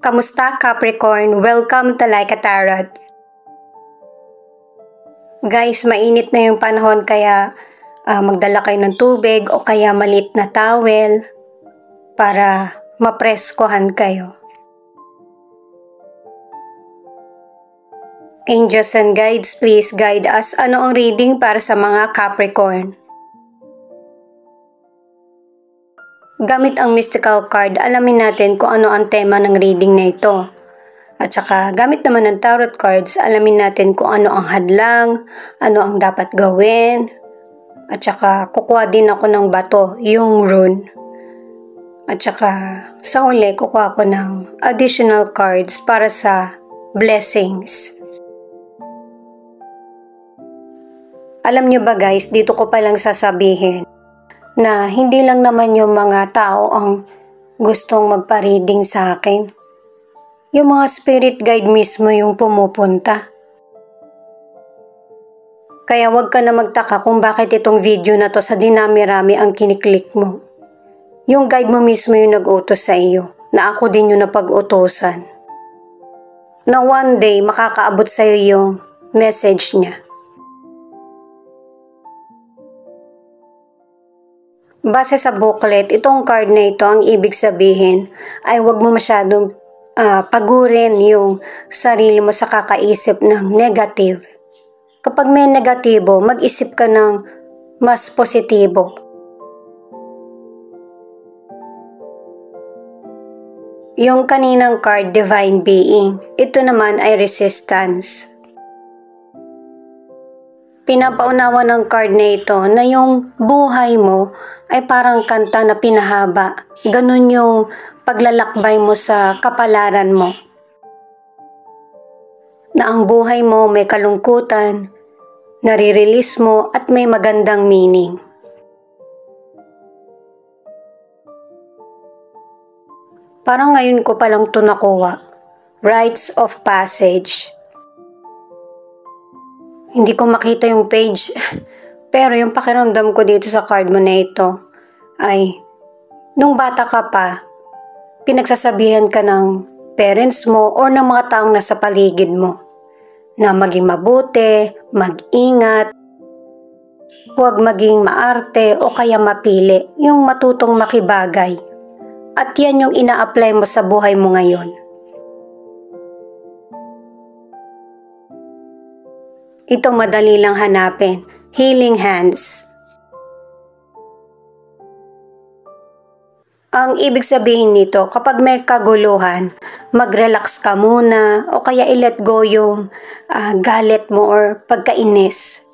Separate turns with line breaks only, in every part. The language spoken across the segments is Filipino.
Kamusta Capricorn? Welcome to Like a Tarot. Guys, mainit na yung panahon kaya magdala kayo ng tubig o kaya maliit na towel para mapreskohan kayo. Angels and guides, please guide us. Ano ang reading para sa mga Capricorn? Gamit ang mystical card, alamin natin kung ano ang tema ng reading na ito. At saka gamit naman ng tarot cards, alamin natin kung ano ang hadlang, ano ang dapat gawin. At saka kukuha din ako ng bato, yung rune. At saka sa uli, kukuha ako ng additional cards para sa blessings. Alam nyo ba guys, dito ko palang sasabihin na hindi lang naman yung mga tao ang gustong magpa-reading sa akin. Yung mga spirit guide mismo yung pumupunta. Kaya wag ka na magtaka kung bakit itong video na to sa dinami-rami ang kiniklik mo. Yung guide mo mismo yung nag-utos sa iyo, na ako din yung napag-utosan. Na one day makakaabot sa iyo yung message niya. Base sa booklet, itong card na ito, ang ibig sabihin ay wag mo masyadong pagurin yung sarili mo sa kakaisip ng negative. Kapag may negatibo, mag-isip ka ng mas positibo. Yung kaninang card, Divine Being, ito naman ay Resistance. Pinapaunawa ng card na ito na yung buhay mo ay parang kanta na pinahaba. Ganun yung paglalakbay mo sa kapalaran mo. Na ang buhay mo may kalungkutan, nare-release mo at may magandang meaning. Parang ngayon ko palang ito nakuha. Rites of Passage. Hindi ko makita yung page, pero yung pakiramdam ko dito sa card mo na ito ay, nung bata ka pa, pinagsasabihan ka ng parents mo o ng mga taong nasa paligid mo na maging mabuti, mag-ingat, huwag maging maarte o kaya mapili, yung matutong makibagay. At yan yung ina-apply mo sa buhay mo ngayon. Ito madali lang hanapin. Healing Hands. Ang ibig sabihin nito, kapag may kaguluhan, mag-relax ka muna o kaya i-let go yung galit mo or pagkainis.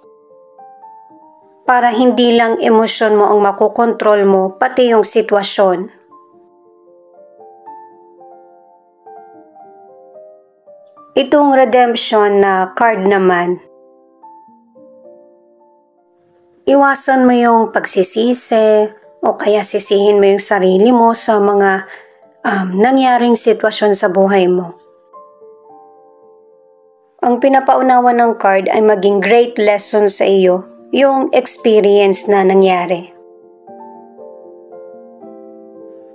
Para hindi lang emosyon mo ang makokontrol mo, pati yung sitwasyon. Itong redemption na card naman, iwasan mo yung pagsisisi o kaya sisihin mo yung sarili mo sa mga nangyaring sitwasyon sa buhay mo. Ang pinapaunawa ng card ay maging great lesson sa iyo, yung experience na nangyari.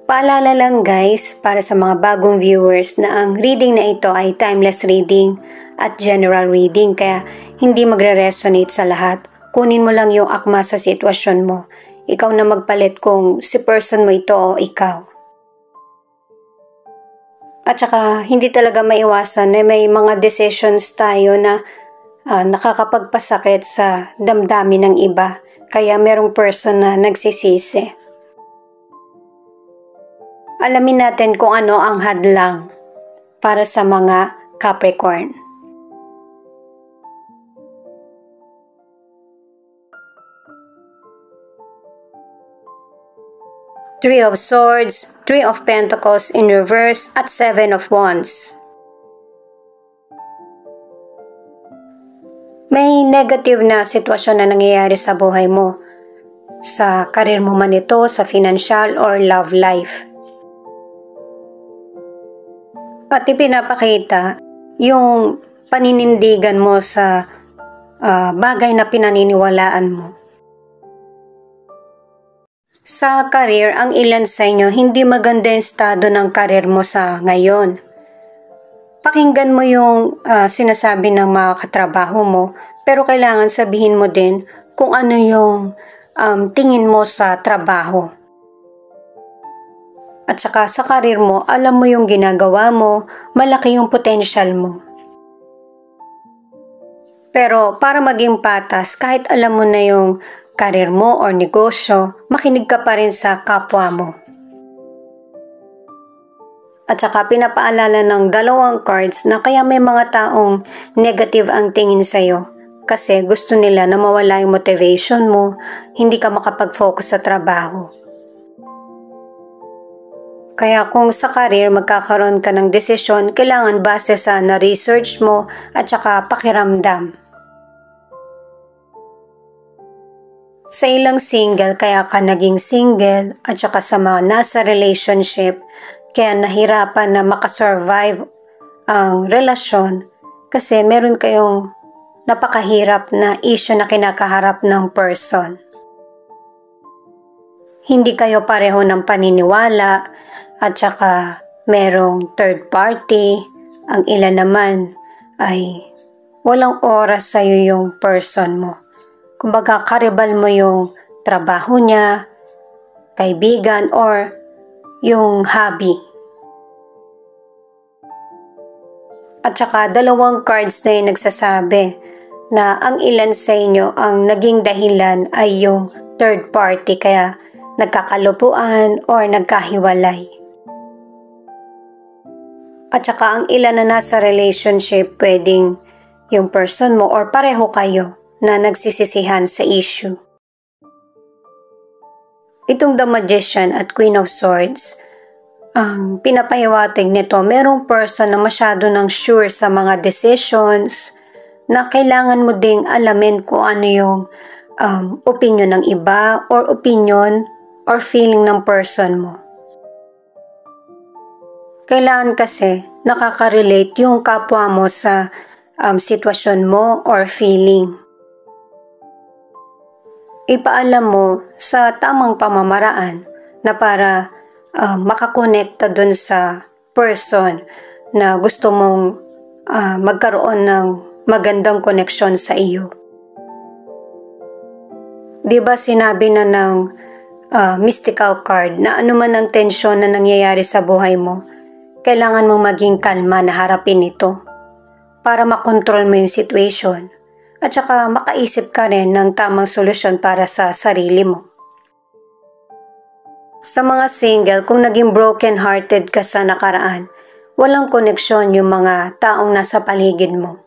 Paalala lang guys, para sa mga bagong viewers na ang reading na ito ay timeless reading at general reading kaya hindi magre-resonate sa lahat. Kunin mo lang yung akma sa sitwasyon mo. Ikaw na magpalit kung si person mo ito o ikaw. At saka hindi talaga maiwasan na may mga decisions tayo na nakakapagpasakit sa damdamin ng iba. Kaya merong person na nagsisisi. Alamin natin kung ano ang hadlang para sa mga Capricorn. Three of Swords, Three of Pentacles in reverse at Seven of Wands. May negative na sitwasyon na nangyayari sa buhay mo. Sa karir mo man ito, sa financial or love life. At ipinapakita yung paninindigan mo sa bagay na pinaniniwalaan mo. Sa career, ang ilan sa inyo hindi maganda yung estado ng career mo sa ngayon. Pakinggan mo yung sinasabi ng mga katrabaho mo, pero kailangan sabihin mo din kung ano yung tingin mo sa trabaho. At saka sa karir mo, alam mo yung ginagawa mo, malaki yung potential mo. Pero para maging patas, kahit alam mo na yung karir mo o negosyo, makinig ka pa rin sa kapwa mo. At saka pinapaalala ng 2 cards na kaya may mga taong negative ang tingin sa'yo kasi gusto nila na mawala yung motivation mo, hindi ka makapag-focus sa trabaho. Kaya kung sa career magkakaroon ka ng desisyon, kailangan base sa na-research mo at saka pakiramdam. Sa ilang single, kaya ka naging single at saka sa mga nasa relationship, kaya nahirapan na makasurvive ang relasyon kasi meron kayong napakahirap na issue na kinakaharap ng person. Hindi kayo pareho ng paniniwala at saka merong third party. Ang ilan naman ay walang oras sa'yo yung person mo. Kumbaga karibal mo yung trabaho niya, kaibigan, or yung hobby. At saka 2 cards na yung nagsasabi na ang ilan sa inyo ang naging dahilan ay yung third party kaya nagkakalupuan or nagkahiwalay. At saka ang ilan na nasa relationship pwedeng yung person mo or pareho kayo na nagsisisihan sa issue. Itong The Magician at Queen of Swords, ang pinapahiwatig nito, merong person na masyado nang sure sa mga decisions na kailangan mo ding alamin kung ano yung opinion ng iba or opinion or feeling ng person mo. Kailangan kasi nakaka-relate yung kapwa mo sa sitwasyon mo or feeling. Ipaalam mo sa tamang pamamaraan na para makakonekta dun sa person na gusto mong magkaroon ng magandang koneksyon sa iyo. Diba sinabi na ng mystical card na anuman ang tensyon na nangyayari sa buhay mo, kailangan mong maging kalma na harapin ito para makontrol mo yung situation. At saka makaisip ka rin ng tamang solusyon para sa sarili mo. Sa mga single, kung naging broken-hearted ka sa nakaraan, walang koneksyon yung mga taong nasa paligid mo.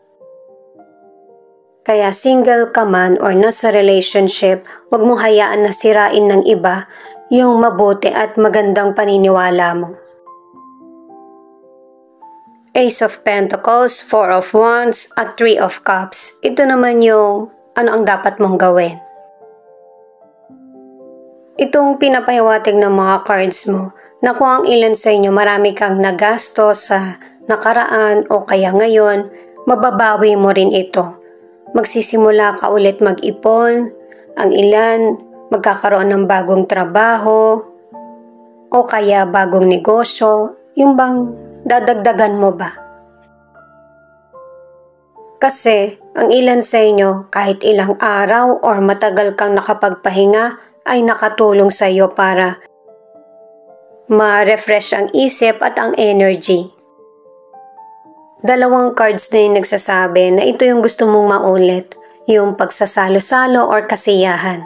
Kaya single ka man or nasa relationship, huwag mong hayaan na sirain ng iba yung mabuti at magandang paniniwala mo. Ace of Pentacles, 4 of Wands, at 3 of Cups. Ito naman yung ano ang dapat mong gawin. Itong pinapahiwatig ng mga cards mo na kung ang ilan sa inyo marami kang nagasto sa nakaraan o kaya ngayon, mababawi mo rin ito. Magsisimula ka ulit mag-ipon, ang ilan magkakaroon ng bagong trabaho o kaya bagong negosyo, yung bang dadagdagan mo ba? Kasi ang ilan sa inyo kahit ilang araw or matagal kang nakapagpahinga ay nakatulong sa iyo para ma-refresh ang isip at ang energy. 2 cards na yung nagsasabi na ito yung gusto mong maulit, yung pagsasalo-salo or kasiyahan.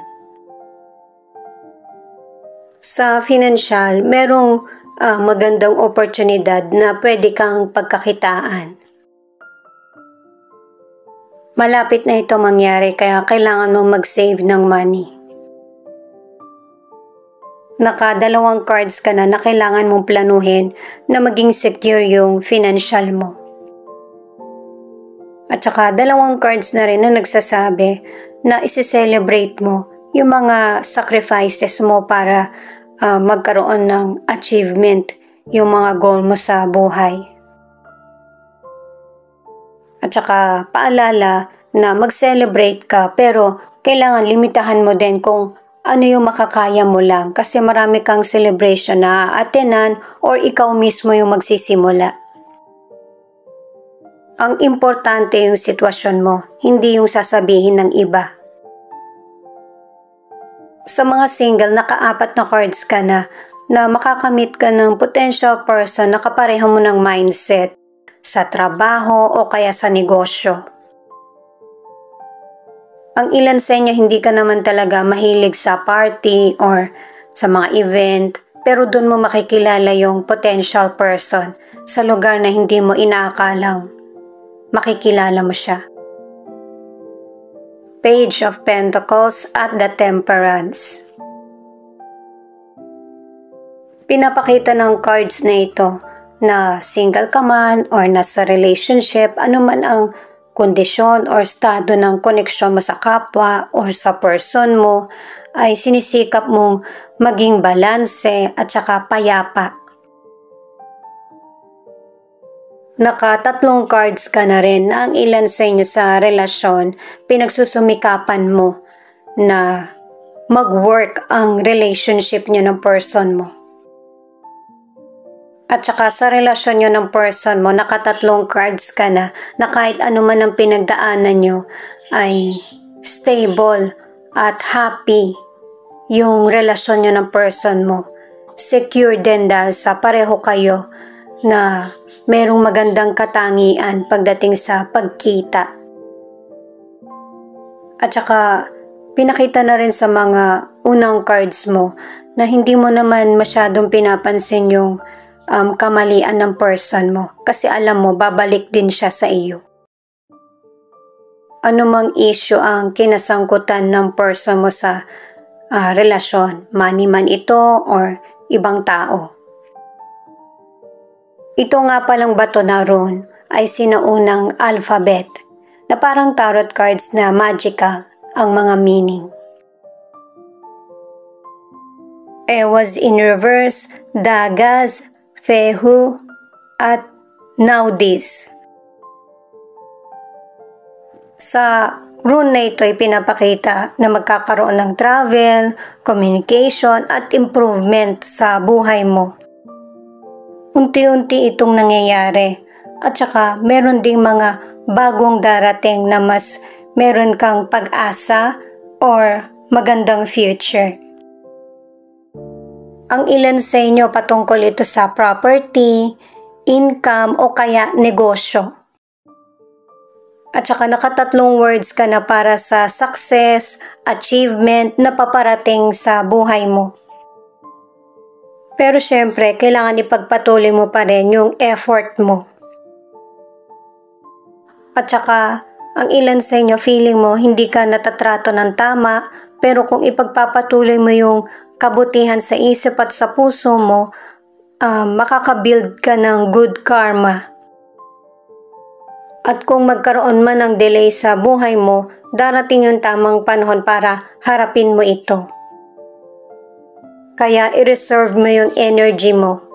Sa financial, merong magandang oportunidad na pwede kang pagkakitaan. Malapit na ito mangyari kaya kailangan mong mag-save ng money. Naka 2 cards ka na kailangan mong planuhin na maging secure yung financial mo. At saka 2 cards na rin na nagsasabi na isi-celebrate mo yung mga sacrifices mo para magkaroon ng achievement yung mga goal mo sa buhay. At saka paalala na mag-celebrate ka pero kailangan limitahan mo din kung ano yung makakaya mo lang kasi marami kang celebration na aatenan or ikaw mismo yung magsisimula. Ang importante yung sitwasyon mo, hindi yung sasabihin ng iba. Sa mga single, naka-4 na cards ka na makakamit ka ng potential person na kapareho mo ng mindset sa trabaho o kaya sa negosyo. Ang ilan sa inyo hindi ka naman talaga mahilig sa party or sa mga event, pero doon mo makikilala yung potential person sa lugar na hindi mo inaakalang makikilala mo siya. Page of Pentacles at the Temperance. Pinapakita ng cards na ito na single ka man or nasa relationship, anuman ang kondisyon or estado ng koneksyon mo sa kapwa or sa person mo, ay sinisikap mong maging balanse at saka payapa. Naka-3 cards ka na rin na ang ilan sa inyo sa relasyon, pinagsusumikapan mo na mag-work ang relationship nyo ng person mo. At saka sa relasyon nyo ng person mo, naka-3 cards ka na kahit anuman ang pinagdaanan nyo ay stable at happy yung relasyon nyo ng person mo. Secure din dahil sa pareho kayo na merong magandang katangian pagdating sa pagkita. At saka pinakita na rin sa mga unang cards mo na hindi mo naman masyadong pinapansin yung kamalian ng person mo kasi alam mo babalik din siya sa iyo. Anumang issue ang kinasangkutan ng person mo sa relasyon, money man ito or ibang tao. Ito nga palang bato na rune ay sinaunang alphabet na parang tarot cards na magical ang mga meaning. Ewas in reverse, dagas, fehu, at naudis. Sa rune na ito ay pinapakita na magkakaroon ng travel, communication at improvement sa buhay mo. Unti-unti itong nangyayari at saka meron ding mga bagong darating na mas meron kang pag-asa or magandang future. Ang ilan sa inyo patungkol ito sa property, income o kaya negosyo. At saka naka-3 words ka na para sa success, achievement na paparating sa buhay mo. Pero syempre, kailangan ipagpatuloy mo pa rin yung effort mo. At saka, ang ilan sa inyo feeling mo hindi ka natatrato ng tama, pero kung ipagpapatuloy mo yung kabutihan sa isip at sa puso mo, makakabuild ka ng good karma. At kung magkaroon man ng delay sa buhay mo, darating yung tamang panahon para harapin mo ito. Kaya i-reserve mo yung energy mo.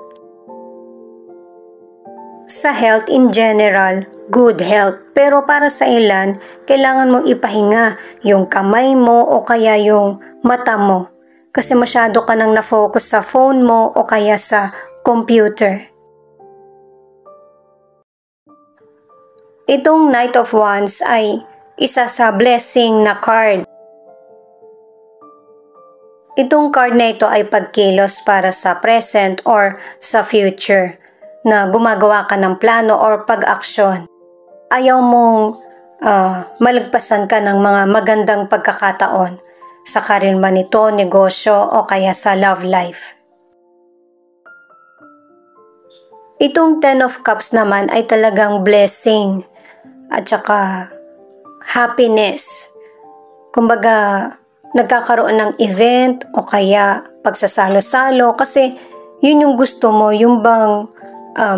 Sa health in general, good health. Pero para sa ilan, kailangan mong ipahinga yung kamay mo o kaya yung mata mo. Kasi masyado ka nang na-focus sa phone mo o kaya sa computer. Itong Knight of Wands ay isa sa blessing na card. Itong card na ito ay pagkilos para sa present or sa future na gumagawa ka ng plano or pag-aksyon. Ayaw mong malagpasan ka ng mga magandang pagkakataon sa karir man ito, negosyo o kaya sa love life. Itong Ten of Cups naman ay talagang blessing at saka happiness. Kumbaga, nagkakaroon ng event o kaya pagsasalo-salo kasi yun yung gusto mo, yung bang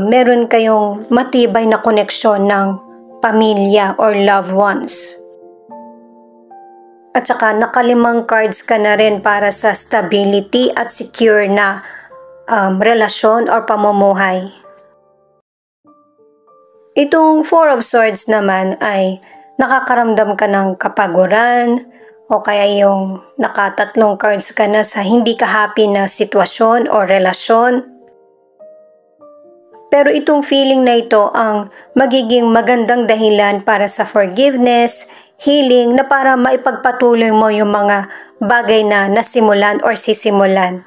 meron kayong matibay na koneksyon ng pamilya or loved ones. At saka naka-5 cards ka na rin para sa stability at secure na relasyon or pamumuhay. Itong Four of Swords naman ay nakakaramdam ka ng kapaguran, o kaya yung naka-3 cards ka na sa hindi ka happy na sitwasyon o relasyon. Pero itong feeling na ito ang magiging magandang dahilan para sa forgiveness, healing, na para maipagpatuloy mo yung mga bagay na nasimulan or sisimulan.